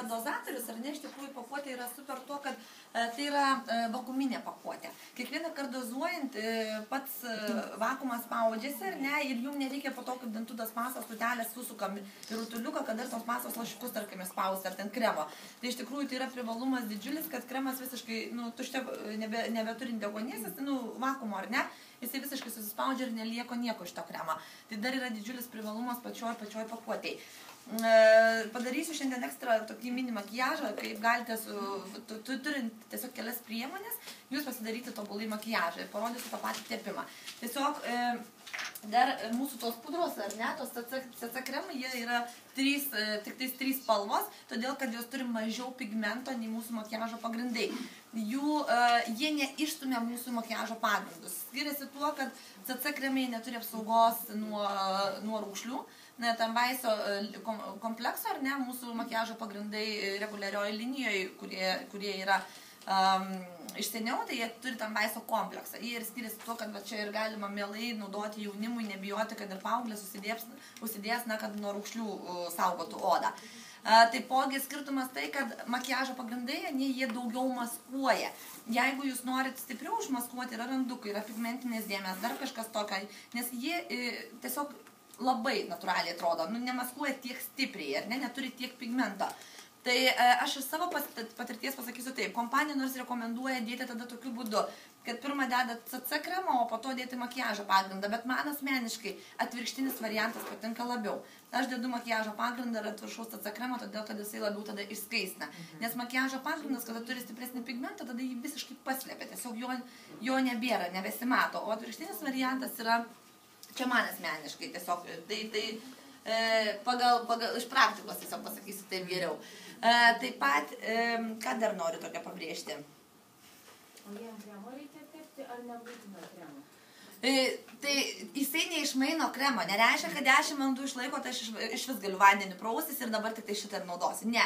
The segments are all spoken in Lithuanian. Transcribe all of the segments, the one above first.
Dozatorius, ar ne, iš tikrųjų pakuotė yra super tuo, kad tai yra vakuuminė pakuotė. Kiekvieną kartą dozuojant pats vakuumas spaudžiasi, ar ne, ir jums nereikia po to, kaip dantų tas masas tutelės susukam ir rutuliuką, kada tos masos lašiukus, tarkim, spausti ar ten kremo. Tai iš tikrųjų tai yra privalumas didžiulis, kad kremas visiškai, tuščia nebeturint degonės, vakuumo, ar ne, jisai visiškai susispaudžia ir nelieko nieko iš to kremo. Tai dar yra didžiulis privalumas pačioj pakuotėj. Padarysiu šiandien ekstra tokį mini makiažą, kaip galite, turint tiesiog kelias priemonės, jūs pasidaryti tobulai makiažą ir parodysiu tą patį tepimą. Tiesiog dar mūsų tos pudros, ar ne, tos CC kremai, jie yra tik tais 3 spalvos, todėl kad jos turi mažiau pigmento nei mūsų makiažo pagrindai. Jie neišstumia mūsų makiažo pagrindus. Skiriasi tuo, kad CC kremai neturi apsaugos nuo rūkšlių. Tam vaiso komplekso, ar ne, mūsų makiažo pagrindai reguliarioje linijoje, kurie yra iš seniau, tai jie turi tam vaiso kompleksą. Jie ir skiriasi tuo, kad čia ir galima mielai naudoti jaunimui, nebijoti, kad ir paauglės užsidės, kad nuo rūkšlių saugotų odą. Taipogi skirtumas tai, kad makiažo pagrindai, jie daugiau maskuoja. Jeigu jūs norit stipriau užmaskuoti, yra randukai, yra pigmentinės dėmės, dar kažkas tokio, nes jie tiesiog labai natūraliai atrodo, nemaskuoja tiek stipriai, ar ne, neturi tiek pigmento. Tai aš iš savo patirties pasakysiu taip, kompanija nors rekomenduoja dėti tada tokiu būdu, kad pirmą deda CC kremą, o po to dėti makiažo pagrindą, bet man asmeniškai atvirkštinis variantas patinka labiau. Aš dedu makiažo pagrindą ir ant viršaus CC kremą, todėl kad jisai labiau tada išskaistina. Nes makiažo pagrindas, kada turi stipresnį pigmentą, tada jį visiškai paslėpia, tiesiog jo nebėra, nebesimato, o atvirkštinis variantas yra čia man asmeniškai tiesiog, iš praktikos tiesiog pasakysiu taip geriau. Taip pat, ką dar noriu tokią pabrėžti? O jie ant kremo reikia tepti, ar nebūtina kremo? Tai jisai neišmaino kremo, nereiškia, kad 10 valandų išlaiko, tai aš iš vis galiu vandenį praustis ir dabar tik tai šitą ir naudosiu. Ne.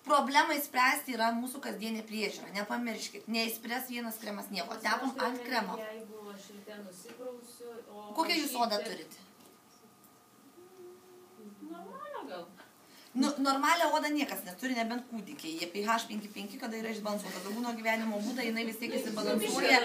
Problemą įspręsti yra mūsų kasdienė priežiūra, nepamirškit, neįspręs vienas kremas nieko, tepam ant kremo. Jeigu aš ryte nusiprausiu, o... Kokią jūs odą turite? Normalią gal. Normalią odą niekas neturi, nebent kūdikiai. Jie pH 5,5, kada yra išbalansuota. Daugūno gyvenimo būdą, jinai vis tiek įsibalansuoja.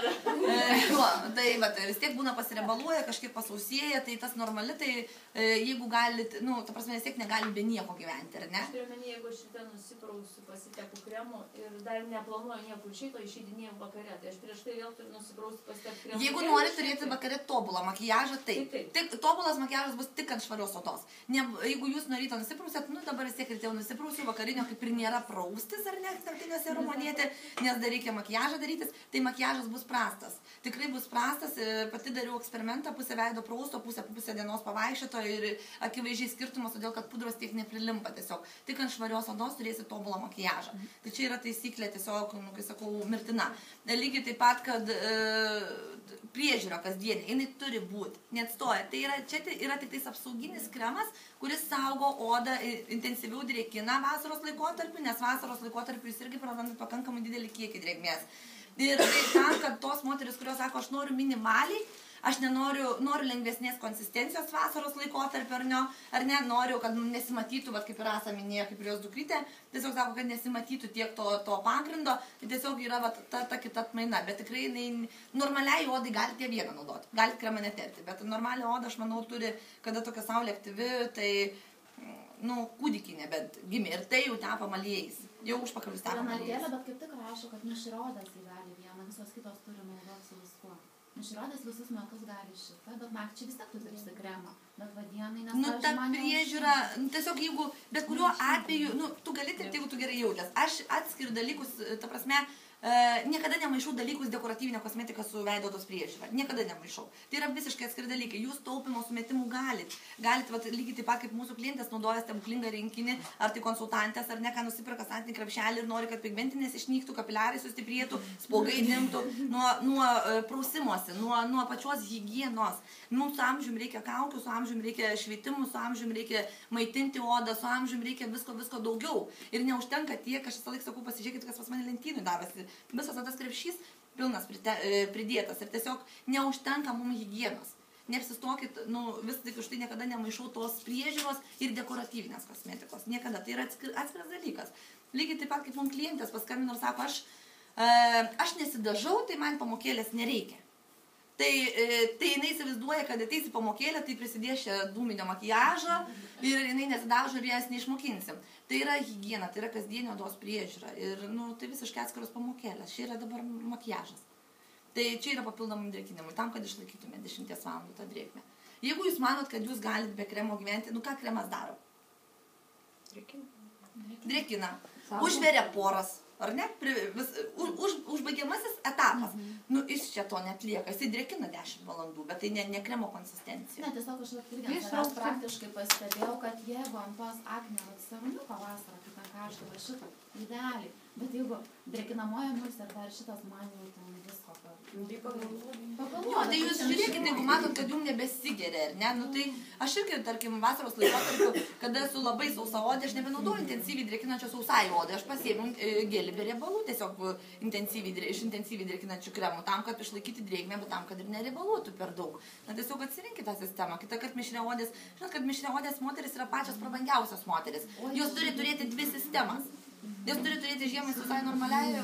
Tai vis tiek būna pasirebaluoja, kažkiek pasausėja, tai tas normali, tai jeigu galit, ta prasme, vis tiek negali be nieko gyventi, ar ne? Aš turiu menį, jeigu aš ryte nusiprausiu, pasitepu kremu ir dar neplanuoju niekur šito, išeidinėjau vakare, tai aš prieš tai vėl turiu nusiprausti, pasitepu kremu. Jeigu nori turėti vakare tobulą makiažą, taip. Tobulas makiažas bus tik ant švarios odos. Jeigu jūs nuo ryto nusiprausėt, dabar vis tiek ryte jau nusiprausiu, vakarinio kaip ir nėra praustis, ar ne, naktinio serumo dėti, nes dar reikia makiažą darytis, tai makiažas bus prastas. Tikrai bus prastas, pati dariau eksperimentą, pusę veido prausto, pusę dienos pavaikščioto ir akivaizdžiai skirtumas, todėl kad pudros tiek neprilimpa tiesiog. Tik ant švarios odos turėsi tobulą makiažą. Tai čia yra taisyklė tiesiog, kai sakau, mirtina. Lygiai taip pat, kad priežiūra kasdienė, jinai turi būti, neatstoja. Tai čia yra tik tais apsauginis kremas, kuris saugo odą, intensyviau drėkina vasaros laikotarpiu, nes vasaros laikotarpiu jūs irgi prarandat pakankamai didelį kiekį drėgmės. Ir tai tam, kad tos moteris, kurios sako, aš noriu minimaliai, aš noriu lengvesnės konsistencijos vasaros laikotarpio, ar ne, noriu, kad nesimatytų, kaip ir Rasa minėjo, kaip ir jos dukrytė, tiesiog sako, kad nesimatytų tiek to pagrindo, tai tiesiog yra ta kita atmaina, bet tikrai normaliai odai galite vieną naudoti, galite kremą netepti, bet normalią odą, aš manau, turi, kada tokia saulė aktyvi, tai kūdikiai nebent gimė ir tai jau tepam aliejais, jau užpakalius tepam aliejais. Bet kaip tik rašo, kad mišrodas įgali vieną, visos kitos turi naudoti su viskuo. Mišrodas visus metus gali šitą, bet nakčiai vis tiek tu turėsi kremą. Bet vadienai, nes ta priežiūra, tiesiog jeigu, bet kuriuo atveju, tu gali taip, jeigu tu gerai jautės. Aš atskiriu dalykus, ta prasme, niekada nemaišau dalykus dekoratyvinę kosmetiką su veido odos priežiūra. Niekada nemaišau. Tai yra visiškai atskiri dalykai. Jūs taupimo sumetimų galit. Galit lygiai taip pat, kaip mūsų klientės naudoja stebuklingą rinkinį, ar tai konsultantės, ar ne, ką nusipirka santinį krepšelį ir nori, kad pigmentinės išnyktų, kapiliarai sustiprėtų, spuogai dimtų nuo prausimosi, nuo pačios higienos. Mums su amžium reikia kaukių, su amžium reikia šveitimų, su amžium reikia maitinti odą, su amžium reikia visko daugiau. Ir neužtenka tiek, aš visą laiką sakau, pasižiūrėkit, kas pas mane lentynui davėsi. Visas tas krepšys pilnas pridėtas ir tiesiog neužtenka mums higienos. Neapsistokit, vis tik už tai niekada nemaišau tos priežiūros ir dekoratyvinės kosmetikos. Niekada. Tai yra atskiras dalykas. Lygiai taip pat, kaip mums klientės paskambino ir sako, aš nesidažau, tai man pamokėlės nereikia. Tai jinai įsivaizduoja, kad ateisi pamokėlę, tai prisidės čia dūminio makiažo ir jinai nesidažo ir jas neišmokinsim. Tai yra higiena, tai yra kasdienio odos priežiūra ir tai visiškai atskiros pamokėlės. Čia yra dabar makiažas. Tai čia yra papildomam drėkinimui, tam, kad išlaikytume 10 valandų tą drėkmę. Jeigu jūs manot, kad jūs galit be kremo gyventi, ką kremas daro? Drėkina. Užveria poras. Ar ne? Užbaigiamasis etapas. Iš čia to netlieka. Jis drėkina 10 valandų, bet tai ne kremo konsistencija. Ne, tiesiog aš irgi savęs praktiškai pastebėjau, kad jeigu ant tos aknio savaniuko vasarą, kaip ant karšto, va šitą, idealiai. Bet jeigu drėkinamoja mus ir dar šitas man jau ten visko Jo, tai jūs žiūrėkite, jeigu matot, kad jums nebesigeria, ar ne? Tai aš irgi, tarkim, vasaros laikotarpiu, kada esu labai sausaodė, aš nebenaudoju intensyviai drėkinančio sausai odai. Aš pasiėmiau gelį be riebalų, tiesiog iš intensyviai drėkinančių kremų, tam, kad išlaikyti drėgmę, bet tam, kad ir neriebaluotų per daug. Tiesiog atsirinkite tą sistemą. Kita kart mišriaodės, žinot, kad mišriaodės moteris yra pačios prabangiausios moteris. Jos turi turėti 2 sistemas. Jos turi turėti žiemai visai normaliai,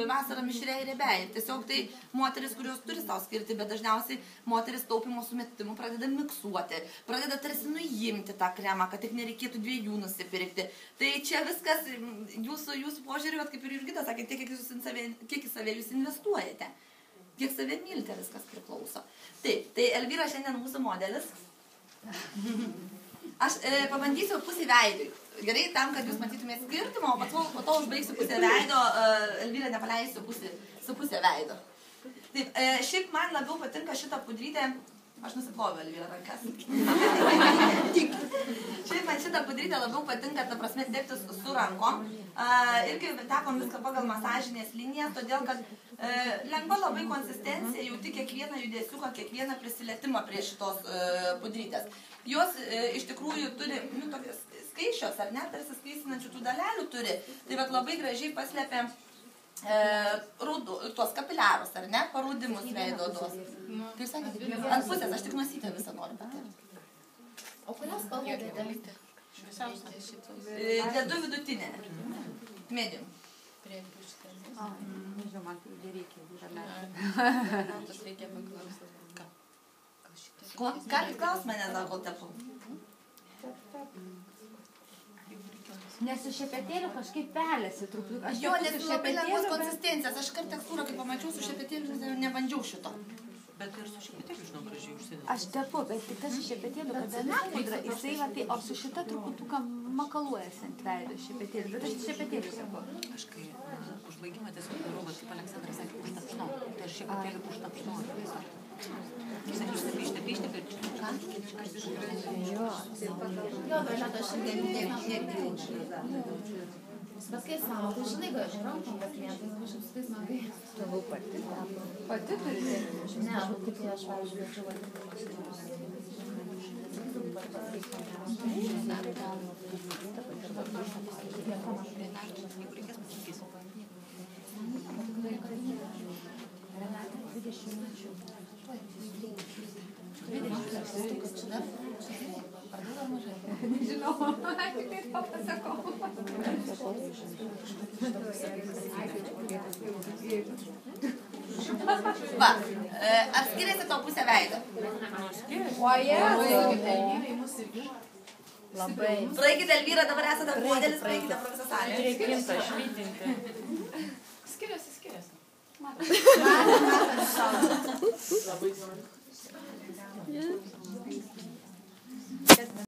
vasarą mišriai ir riebiai. Tiesiog tai moteris, kurios turi savo skirti, bet dažniausiai moteris taupimo sumetimų pradeda miksuoti, pradeda tarsi nuimti tą kremą, kad tik nereikėtų 2 nusipirkti. Tai čia viskas jūsų požiūriu, kaip ir Jurgita sakė, tiek kiek į save jūs investuojate. Kiek save mylite, viskas priklauso. Taip, tai Elvyra šiandien mūsų modelis. Aš pabandysiu pusį veidui. Gerai, tam, kad jūs matytumėte skirtumą, o po to užbaigsiu pusę veido, Elvyrą nepaleisiu su pusė veido. Taip, šiaip man labiau patinka šitą pudrytę, aš nusiploviu Elvyrą rankas. Šiaip man šitą pudrytę labiau patinka, ta prasme, dėktis su rankom. Irgi tekom viską pagal masažinės linijas, todėl, kad lengva labai konsistencija, jauti kiekvieną judesiuką, kiekvieną prisilietimą prie šitos pudrytės. Jos iš tikrųjų turi, tokias skaičios, ar ne, tarsi skaisinančių tų dalelių turi, tai vat labai gražiai paslėpia tuos kapiliarus, ar ne, parūdimus veido odos. Kaip sakėte, ant pusės, aš tik nosytę visą noriu patirti. O kurios spalva dėdėlite? Dedu vidutinę. Medium. Nežinau, man nereikia. Tas reikia paklausyti. Galit klaus manęs dar kol tepu. Nes su šepetėliu kažkaip pelėsi truputį. Jo, nes labai lengvos konsistencijos. Aš kart tekstūrą, kai pamačiau su šepetėliu, nebandžiau šito. Bet ir su šepetėliu, žinau, gražiai užsidėti. Aš tepu, bet tik tas šepetėliu, kad benapudra, jisai va tai, o su šita truputuką makaluojasi ant veido šepetėliu. Bet aš šepetėliu tepu. Aš kai užbaigimą tiesiog darau, bet kaip Aleksandras sakė, užtapšnau. Tai aš šepetėliu užtapšnau. Ištepi, bet ką? Jo, bet aš šiandien bet kai savo, tai žinai, kad rankom paklientai, aš apskais magai. Tavau pati. Pati turi? Ne, tik tai aš, pavyzdžiui, Nežinau, tik tai papasakau. Va, ar skiriasi to pusę veido? Labai. Praeikite, Elvyra, dabar esate modelis, praeikite pro visą salę. Reikia švytinti. Skiriasi. Matas. Labai